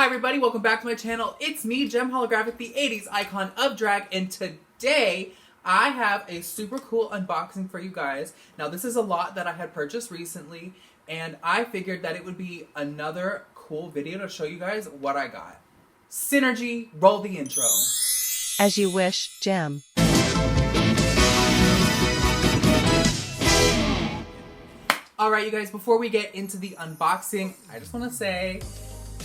Hi everybody, welcome back to my channel. It's me, JEM Holographic, the 80s icon of drag, and today I have a super cool unboxing for you guys. Now this is a lot that I had purchased recently, and I figured that it would be another cool video to show you guys what I got. Synergy, roll the intro. As you wish, JEM. Alright you guys, before we get into the unboxing, I just want to say,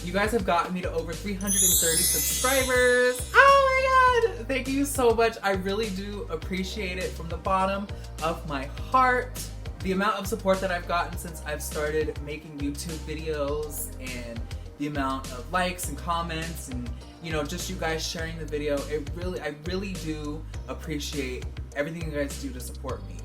you guys have gotten me to over 330 subscribers. Oh my god! Thank you so much. I really do appreciate it from the bottom of my heart. The amount of support that I've gotten since I've started making YouTube videos and the amount of likes and comments and, you know, just you guys sharing the video, I really do appreciate everything you guys do to support me.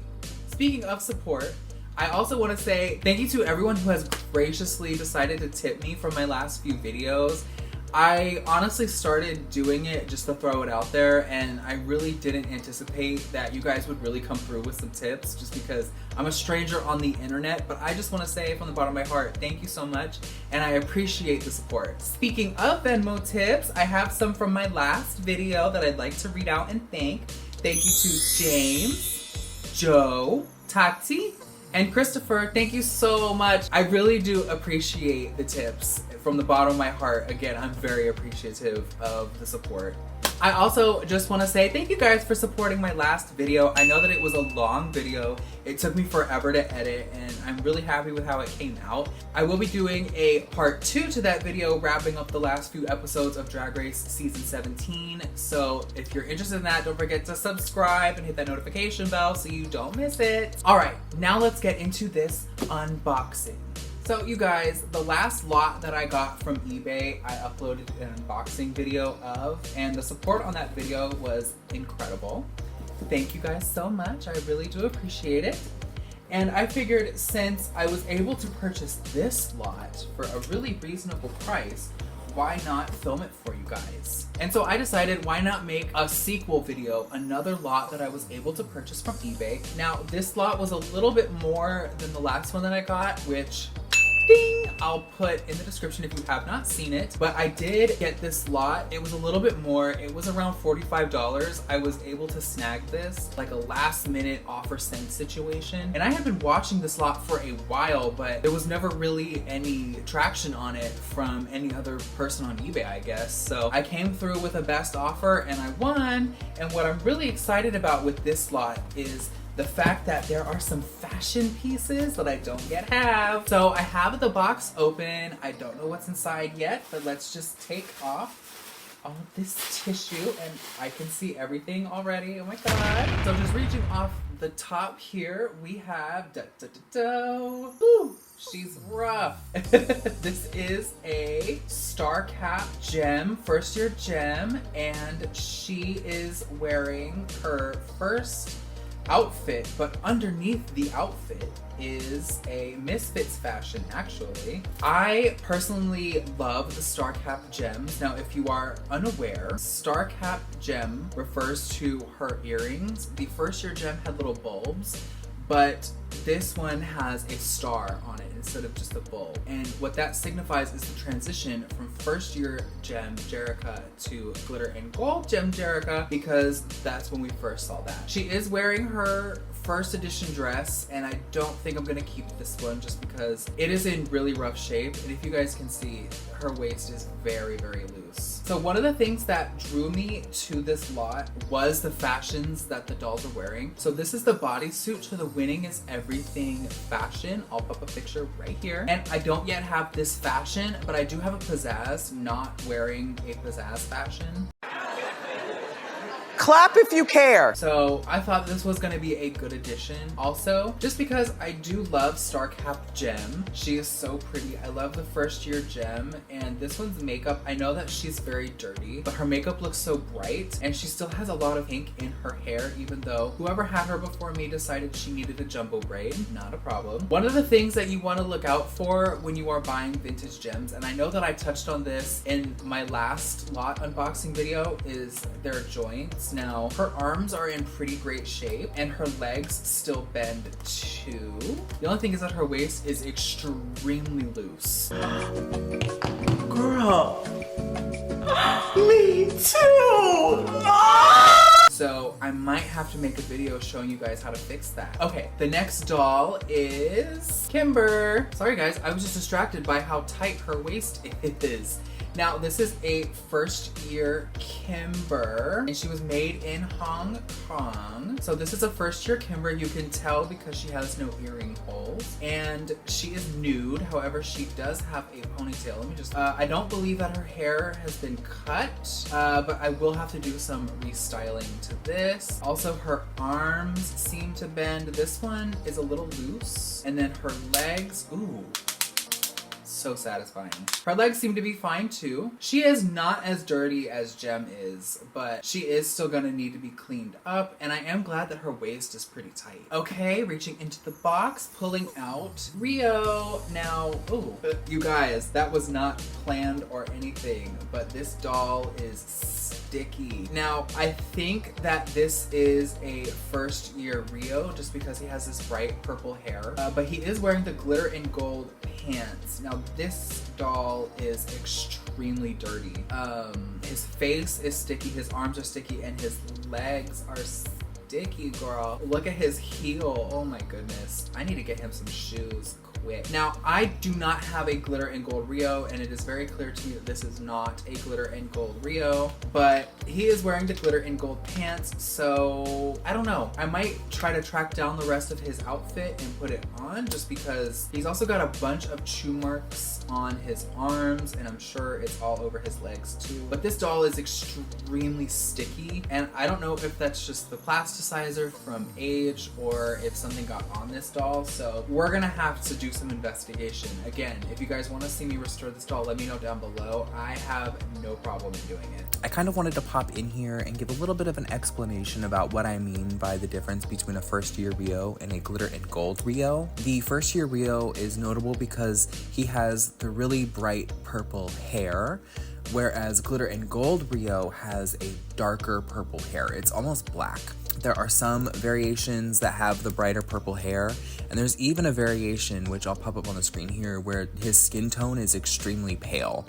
Speaking of support, I also want to say thank you to everyone who has graciously decided to tip me from my last few videos. I honestly started doing it just to throw it out there, and I really didn't anticipate that you guys would really come through with some tips just because I'm a stranger on the internet. But I just want to say from the bottom of my heart, thank you so much, and I appreciate the support. Speaking of Venmo tips, I have some from my last video that I'd like to read out and thank. Thank you to James, Joe, Tati, and Christopher. Thank you so much. I really do appreciate the tips from the bottom of my heart. Again, I'm very appreciative of the support. I also just want to say thank you guys for supporting my last video. I know that it was a long video. It took me forever to edit, and I'm really happy with how it came out. I will be doing a part 2 to that video, wrapping up the last few episodes of Drag Race Season 17. So if you're interested in that, don't forget to subscribe and hit that notification bell so you don't miss it. All right, now let's get into this unboxing. So you guys, the last lot that I got from eBay, I uploaded an unboxing video of, and the support on that video was incredible. Thank you guys so much. I really do appreciate it. And I figured since I was able to purchase this lot for a really reasonable price, why not film it for you guys? And so I decided, why not make a sequel video, another lot that I was able to purchase from eBay. Now, this lot was a little bit more than the last one that I got, which, ding, I'll put in the description if you have not seen it. But I did get this lot. It was a little bit more. It was around $45. I was able to snag this, like a last minute offer send situation. And I had been watching this lot for a while, but there was never really any traction on it from any other person on eBay, I guess. So I came through with a best offer and I won. And what I'm really excited about with this lot is the fact that there are some fashion pieces that I don't yet have. So I have the box open. I don't know what's inside yet, but let's just take off all of this tissue and I can see everything already. Oh my god. So just reaching off the top here, we have Ooh, she's rough. This is a Star Cap JEM, first year JEM, and she is wearing her first outfit, but underneath the outfit is a Misfits fashion, actually. I personally love the Star Cap gems. Now, if you are unaware, Star Cap gem refers to her earrings. The first year gem had little bulbs, but this one has a star on it instead of just a bulb. And what that signifies is the transition from first year gem Jerica to glitter and gold gem Jerica, because that's when we first saw that. She is wearing her first edition dress, and I don't think I'm gonna keep this one just because it is in really rough shape. And if you guys can see, her waist is very, very loose. So one of the things that drew me to this lot was the fashions that the dolls are wearing. So this is the bodysuit to the Winning is Everything fashion. I'll pop a picture right here. And I don't yet have this fashion, but I do have a pizzazz, not wearing a pizzazz fashion. Clap if you care. So I thought this was gonna be a good addition. Also, just because I do love Star Cap Gem. She is so pretty. I love the first year Gem, and this one's makeup, I know that she's very dirty, but her makeup looks so bright, and she still has a lot of ink in her hair, even though whoever had her before me decided she needed a jumbo braid. Not a problem. One of the things that you want to look out for when you are buying vintage gems, and I know that I touched on this in my last lot unboxing video, is their joints. Now, her arms are in pretty great shape and her legs still bend too. The only thing is that her waist is extremely loose. Girl, too! So I might have to make a video showing you guys how to fix that. Okay, the next doll is Kimber. Sorry guys, I was just distracted by how tight her waist is. Now, this is a first year Kimber, and she was made in Hong Kong. So this is a first year Kimber. You can tell because she has no earring holes, and she is nude. However, she does have a ponytail. Let me just, I don't believe that her hair has been cut, but I will have to do some restyling to this. Also, her arms seem to bend. This one is a little loose, and then her legs, ooh. So satisfying. Her legs seem to be fine too. She is not as dirty as JEM is, but she is still gonna need to be cleaned up, and I am glad that her waist is pretty tight. Okay, reaching into the box, pulling out Rio. Now, ooh, you guys, that was not planned or anything, but this doll is sticky. Now, I think that this is a first year Rio just because he has this bright purple hair, but he is wearing the glitter and gold pants. Now, this doll is extremely dirty. His face is sticky, his arms are sticky, and his legs are sticky, girl. Look at his heel. Oh my goodness. I need to get him some shoes quick. Now, I do not have a glitter and gold Rio, and it is very clear to me that this is not a glitter and gold Rio, but he is wearing the glitter and gold pants, so I don't know. I might try to track down the rest of his outfit and put it on, just because he's also got a bunch of chew marks on his arms, and I'm sure it's all over his legs too. But this doll is extremely sticky, and I don't know if that's just the plasticizer from age or if something got on this doll, so we're gonna have to do some investigation. Again, if you guys want to see me restore this doll, let me know down below. I have no problem in doing it. I kind of wanted to pop in here and give a little bit of an explanation about what I mean by the difference between a first year Rio and a glitter and gold Rio. The first year Rio is notable because he has the really bright purple hair, whereas glitter and gold Rio has a darker purple hair. It's almost black. There are some variations that have the brighter purple hair, and there's even a variation, which I'll pop up on the screen here, where his skin tone is extremely pale.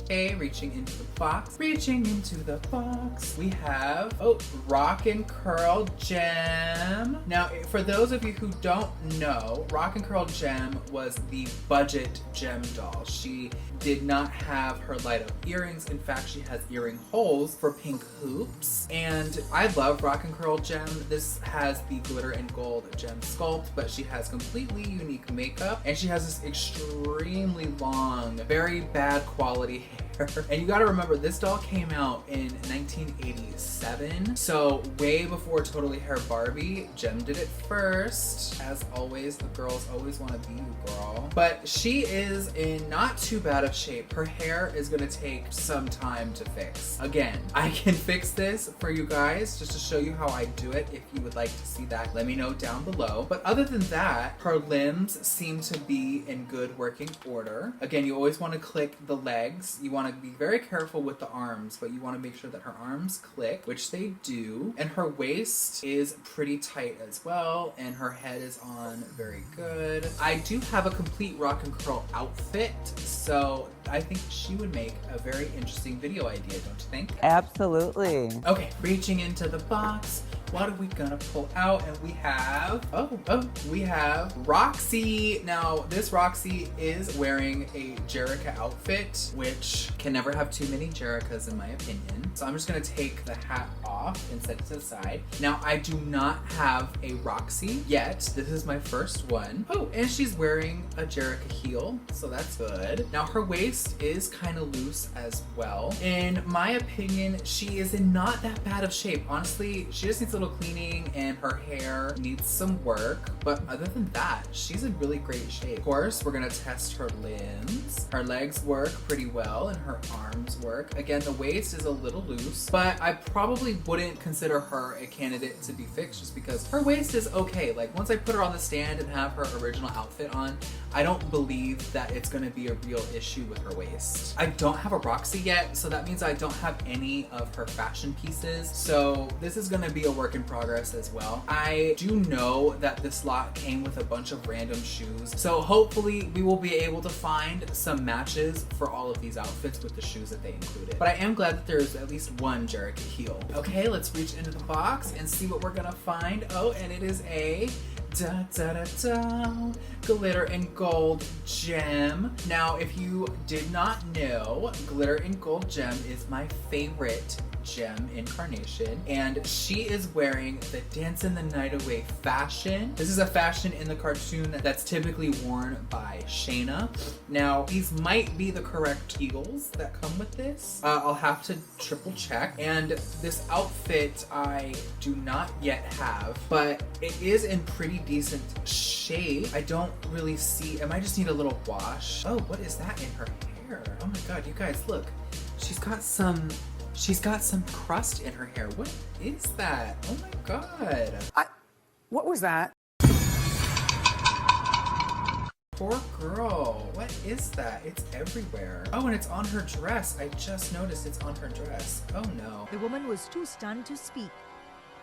Okay, reaching into the box. Reaching into the box. We have, oh, Rock and Curl JEM. Now, for those of you who don't know, Rock and Curl JEM was the budget JEM doll. She did not have her light up earrings. In fact, she has earring holes for pink hoops. And I love Rock and Curl JEM. This has the glitter and gold JEM sculpt, but she has completely unique makeup, and she has this extremely long, very bad quality hair. And you gotta remember, this doll came out in 1987, so way before Totally Hair Barbie. JEM did it first. As always, the girls always want to be you, girl. But she is in not too bad of shape. Her hair is gonna take some time to fix. Again, I can fix this for you guys just to show you how I do it. If you would like to see that, let me know down below. But other than that, her limbs seem to be in good working order. Again, you always want to click the legs. You want to be very careful with the arms, but you want to make sure that her arms click, which they do. And her waist is pretty tight as well, and her head is on very good. I do have a complete Rock and Curl outfit, so I think she would make a very interesting video idea, don't you think? Absolutely. Okay, reaching into the box. What are we gonna pull out? And we have, we have Roxy. Now, this Roxy is wearing a Jerrica outfit, which can never have too many Jerricas in my opinion. So I'm just gonna take the hat off and set it to the side. Now, I do not have a Roxy yet. This is my first one. Oh, and she's wearing a Jerrica heel, so that's good. Now, her waist is kind of loose as well. In my opinion, she is in not that bad of shape. Honestly, she just needs a little cleaning and her hair needs some work, but other than that, she's in really great shape. Of course, we're gonna test her limbs. Her legs work pretty well and her arms work. Again, the waist is a little loose, but I probably wouldn't consider her a candidate to be fixed just because her waist is okay. Like, once I put her on the stand and have her original outfit on, I don't believe that it's gonna be a real issue with her waist. I don't have a Roxy yet, so that means I don't have any of her fashion pieces. So this is gonna be a work work in progress as well. I do know that this lot came with a bunch of random shoes, so hopefully we will be able to find some matches for all of these outfits with the shoes that they included. But I am glad that there's at least one Jerica heel. Okay, let's reach into the box and see what we're gonna find. Oh, and it is a glitter and gold gem. Now, if you did not know, glitter and gold gem is my favorite gem incarnation, and she is wearing the Dance in the Night Away fashion. This is a fashion in the cartoon that's typically worn by Shayna. Now, these might be the correct heels that come with this. I'll have to triple check. And this outfit I do not yet have, but it is in pretty decent shape. I don't really see, I might just need a little wash. Oh, what is that in her hair? Oh my god, you guys, look. She's got some crust in her hair. What is that? Oh my god. What was that? Poor girl. What is that? It's everywhere. Oh, and it's on her dress. I just noticed it's on her dress. Oh no. The woman was too stunned to speak.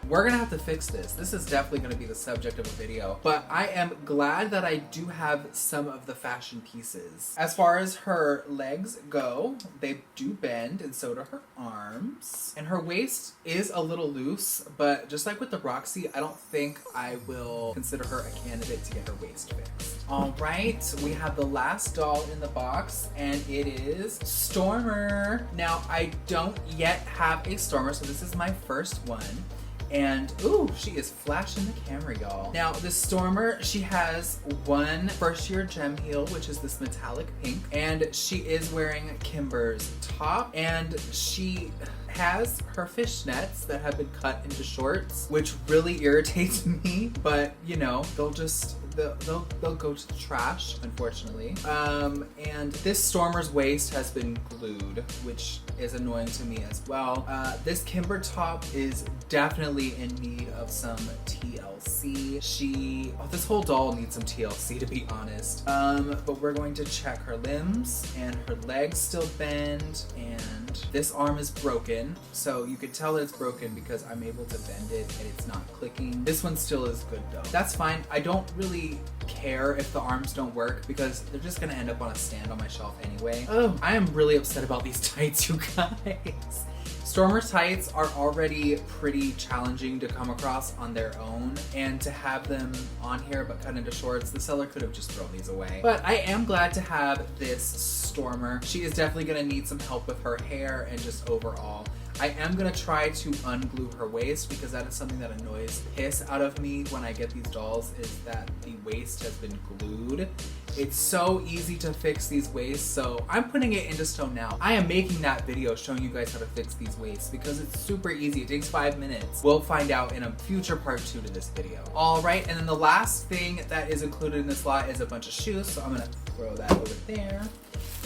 We're gonna have to fix this. This is definitely gonna be the subject of a video, but I am glad that I do have some of the fashion pieces. As far as her legs go, they do bend, and so do her arms. And her waist is a little loose, but just like with the Roxy, I don't think I will consider her a candidate to get her waist fixed. All right, we have the last doll in the box, and it is Stormer. Now, I don't yet have a Stormer, so this is my first one. And, ooh, she is flashing the camera, y'all. Now, this Stormer, she has one first year gem heel, which is this metallic pink. And she is wearing Kimber's top. And she has her fishnets that have been cut into shorts, which really irritates me. But, you know, they'll go to the trash, unfortunately. And this Stormer's waist has been glued, which is annoying to me as well. This Kimber top is definitely in need of some TLC. This whole doll needs some TLC, to be honest. But we're going to check her limbs, and her legs still bend, and this arm is broken. So you could tell that it's broken because I'm able to bend it and it's not clicking. This one still is good though. That's fine. I don't really care if the arms don't work because they're just gonna end up on a stand on my shelf anyway. Oh, I am really upset about these tights, you guys. Stormer tights are already pretty challenging to come across on their own, and to have them on here but cut into shorts, the seller could have just thrown these away. But I am glad to have this Stormer. She is definitely gonna need some help with her hair and just overall. I am gonna try to unglue her waist because that is something that annoys piss out of me when I get these dolls, is that the waist has been glued. It's so easy to fix these waists, so I'm putting it into stone now. I am making that video showing you guys how to fix these waists because it's super easy. It takes 5 minutes. We'll find out in a future part 2 to this video. All right, and then the last thing that is included in this lot is a bunch of shoes, so I'm gonna throw that over there.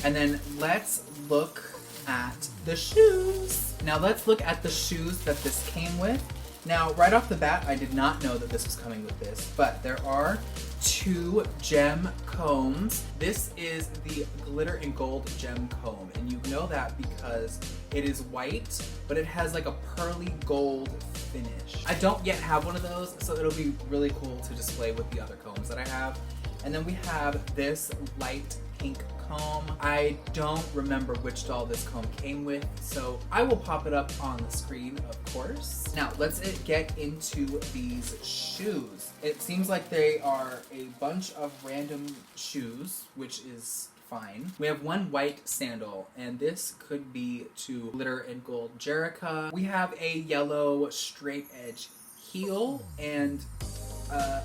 And then let's look at the shoes. Now let's look at the shoes that this came with. Now, right off the bat, I did not know that this was coming with this, but there are 2 gem combs. This is the glitter and gold gem comb, and you know that because it is white, but it has like a pearly gold finish. I don't yet have one of those, so it'll be really cool to display with the other combs that I have. And then we have this light pink comb. I don't remember which doll this comb came with, so I will pop it up on the screen, of course. Now, let's get into these shoes. It seems like they are a bunch of random shoes, which is fine. We have one white sandal, and this could be to glitter and gold Jerica. We have a yellow straight edge heel, and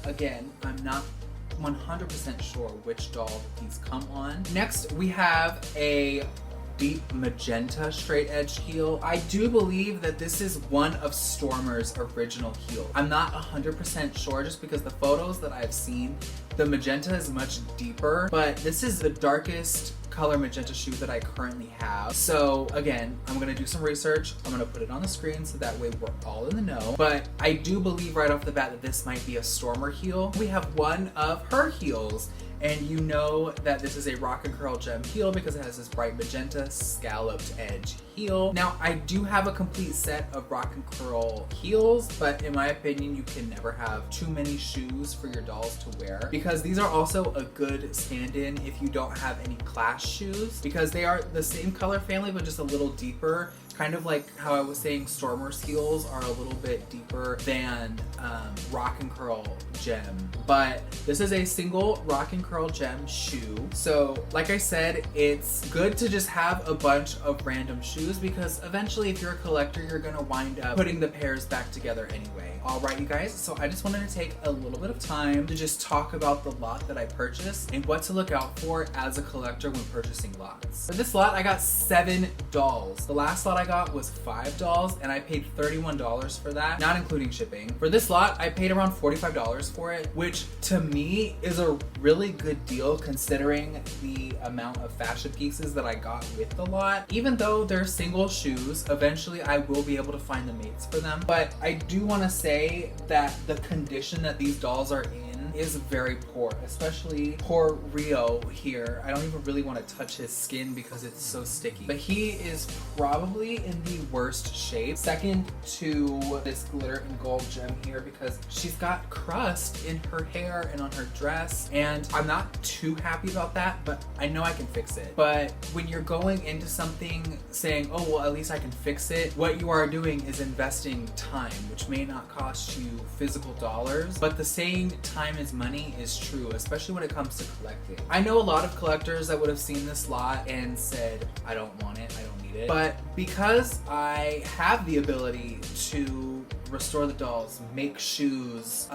again, I'm not 100% sure which doll these come on. Next, we have a deep magenta straight edge heel. I do believe that this is one of Stormer's original heels. I'm not 100% sure just because the photos that I've seen, the magenta is much deeper, but this is the darkest color magenta shoe that I currently have. So again, I'm gonna do some research. I'm gonna put it on the screen so that way we're all in the know. But I do believe right off the bat that this might be a Stormer heel. We have one of her heels, And you know that this is a Rock and Curl gem heel because it has this bright magenta scalloped edge heel. Now, I do have a complete set of Rock and Curl heels, but in my opinion, you can never have too many shoes for your dolls to wear, because these are also a good stand-in if you don't have any clash shoes, because they are the same color family but just a little deeper. Kind of like how I was saying Stormer's heels are a little bit deeper than Rock and Curl gem. But this is a single Rock and Curl gem shoe. So like I said, it's good to just have a bunch of random shoes, because eventually if you're a collector, you're gonna wind up putting the pairs back together anyway. Alright you guys, so I just wanted to take a little bit of time to just talk about the lot that I purchased and what to look out for as a collector when purchasing lots. For this lot, I got 7 dolls. The last lot I got was 5 dolls and I paid $31 for that, not including shipping. For this lot, I paid around $45 for it, which to me is a really good deal considering the amount of fashion pieces that I got with the lot. Even though they're single shoes, eventually I will be able to find the mates for them. But I do want to say that the condition that these dolls are in is very poor, especially poor Rio here. I don't even really want to touch his skin because it's so sticky, but he is probably in the worst shape, second to this glitter and gold gem here, because she's got crust in her hair and on her dress, and I'm not too happy about that, but I know I can fix it. But when you're going into something saying, oh well, at least I can fix it, what you are doing is investing time, which may not cost you physical dollars, but the saying time is money is true, especially when it comes to collecting. I know a lot of collectors that would have seen this lot and said, I don't want it, I don't need it. But because I have the ability to restore the dolls, make shoes,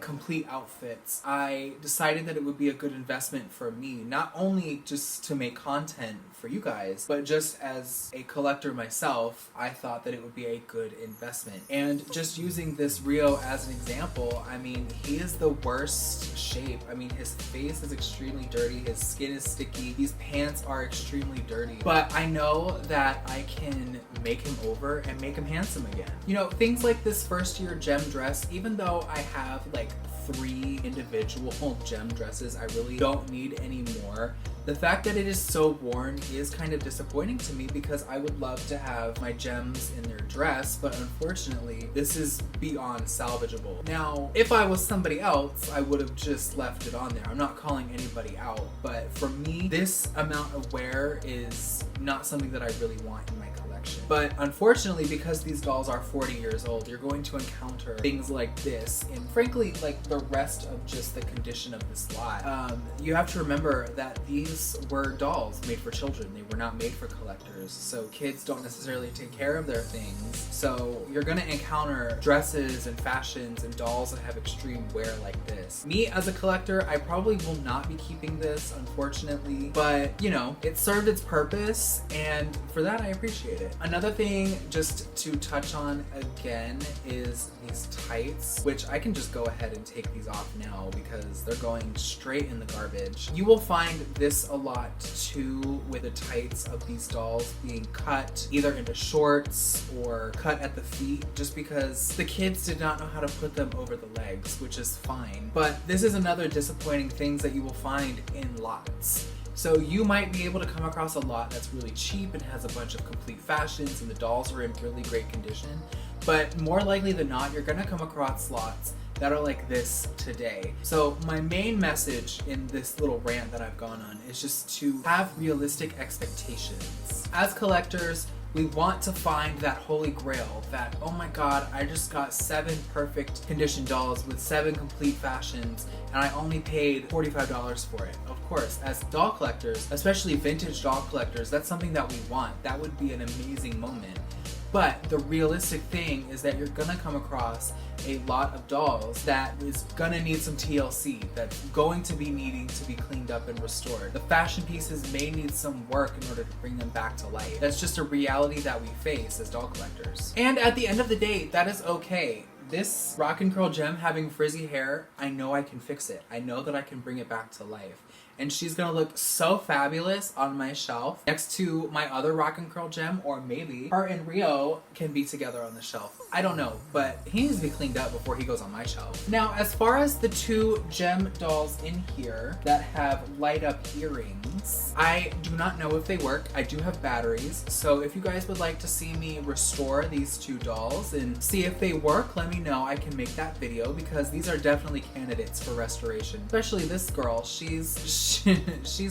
complete outfits, I decided that it would be a good investment for me, not only just to make content for you guys, but just as a collector myself, I thought that it would be a good investment. And just using this Rio as an example, I mean, he is the worst shape. I mean, his face is extremely dirty, his skin is sticky, these pants are extremely dirty, but I know that I can make him over and make him handsome again. You know, things like this first year gem dress, even though I have like 3 individual gem dresses, I really don't need any more. The fact that it is so worn is kind of disappointing to me, because I would love to have my gems in their dress, but unfortunately this is beyond salvageable. Now, if I was somebody else, I would have just left it on there. I'm not calling anybody out, but for me, this amount of wear is not something that I really want in my collection. But unfortunately, because these dolls are 40 years old, you're going to encounter things like this, and frankly, like the rest of just the condition of this lot. You have to remember that these were dolls made for children. They were not made for collectors. So kids don't necessarily take care of their things. So you're gonna encounter dresses and fashions and dolls that have extreme wear like this. Me as a collector, I probably will not be keeping this, unfortunately, but you know, it served its purpose, and for that I appreciate it. Another thing just to touch on again is these tights, which I can just go ahead and take these off now because they're going straight in the garbage. You will find this a lot too with the tights of these dolls being cut either into shorts or cut at the feet, just because the kids did not know how to put them over the legs, which is fine. But this is another disappointing things that you will find in lots. So you might be able to come across a lot that's really cheap and has a bunch of complete fashions and the dolls are in really great condition, but more likely than not, you're gonna come across lots that are like this today. So my main message in this little rant that I've gone on is just to have realistic expectations. As collectors, we want to find that holy grail, that, oh my god, I just got 7 perfect condition dolls with 7 complete fashions and I only paid $45 for it. Of course, as doll collectors, especially vintage doll collectors, that's something that we want. That would be an amazing moment. But the realistic thing is that you're gonna come across a lot of dolls that is gonna need some TLC, that's going to be needing to be cleaned up and restored. The fashion pieces may need some work in order to bring them back to life. That's just a reality that we face as doll collectors. And at the end of the day, that is okay. This Rock and Curl gem having frizzy hair, I know I can fix it. I know that I can bring it back to life. and she's gonna look so fabulous on my shelf next to my other Rock and Curl gem, or maybe her and Rio can be together on the shelf. I don't know, but he needs to be cleaned up before he goes on my shelf. Now, as far as the two gem dolls in here that have light up earrings, I do not know if they work. I do have batteries, so if you guys would like to see me restore these two dolls and see if they work, let me know. I can make that video because these are definitely candidates for restoration. Especially this girl, she's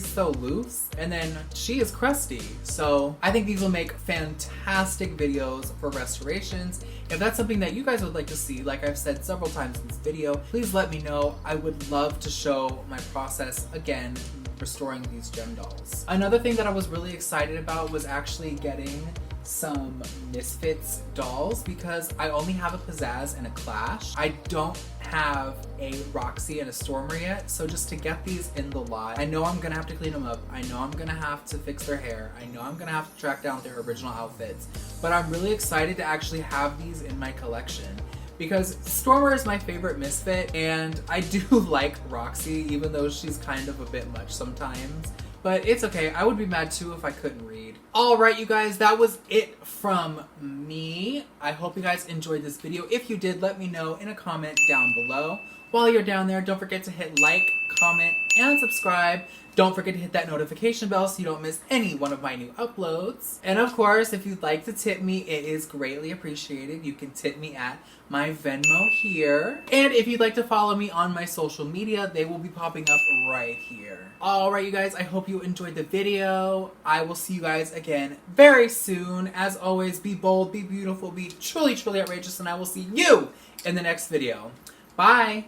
so loose, and then she is crusty. So I think these will make fantastic videos for restorations. If that's something that you guys would like to see, like I've said several times in this video, please let me know. I would love to show my process again restoring these gem dolls. Another thing that I was really excited about was actually getting some Misfits dolls because I only have a Pizzazz and a Clash. I don't have a Roxy and a Stormer yet, so just to get these in the lot, I know I'm gonna have to clean them up. I know I'm gonna have to fix their hair. I know I'm gonna have to track down their original outfits, but I'm really excited to actually have these in my collection because Stormer is my favorite Misfit, and I do like Roxy, even though she's kind of a bit much sometimes. But it's okay, I would be mad too if I couldn't read. Alright you guys, that was it from me. I hope you guys enjoyed this video. If you did, let me know in a comment down below. While you're down there, don't forget to hit like, comment, and subscribe. Don't forget to hit that notification bell so you don't miss any one of my new uploads. And of course, if you'd like to tip me, it is greatly appreciated. You can tip me at my Venmo here. And if you'd like to follow me on my social media, they will be popping up right here. Alright you guys, I hope you enjoyed the video. I will see you guys again very soon. As always, be bold, be beautiful, be truly, truly outrageous, and I will see you in the next video. Bye!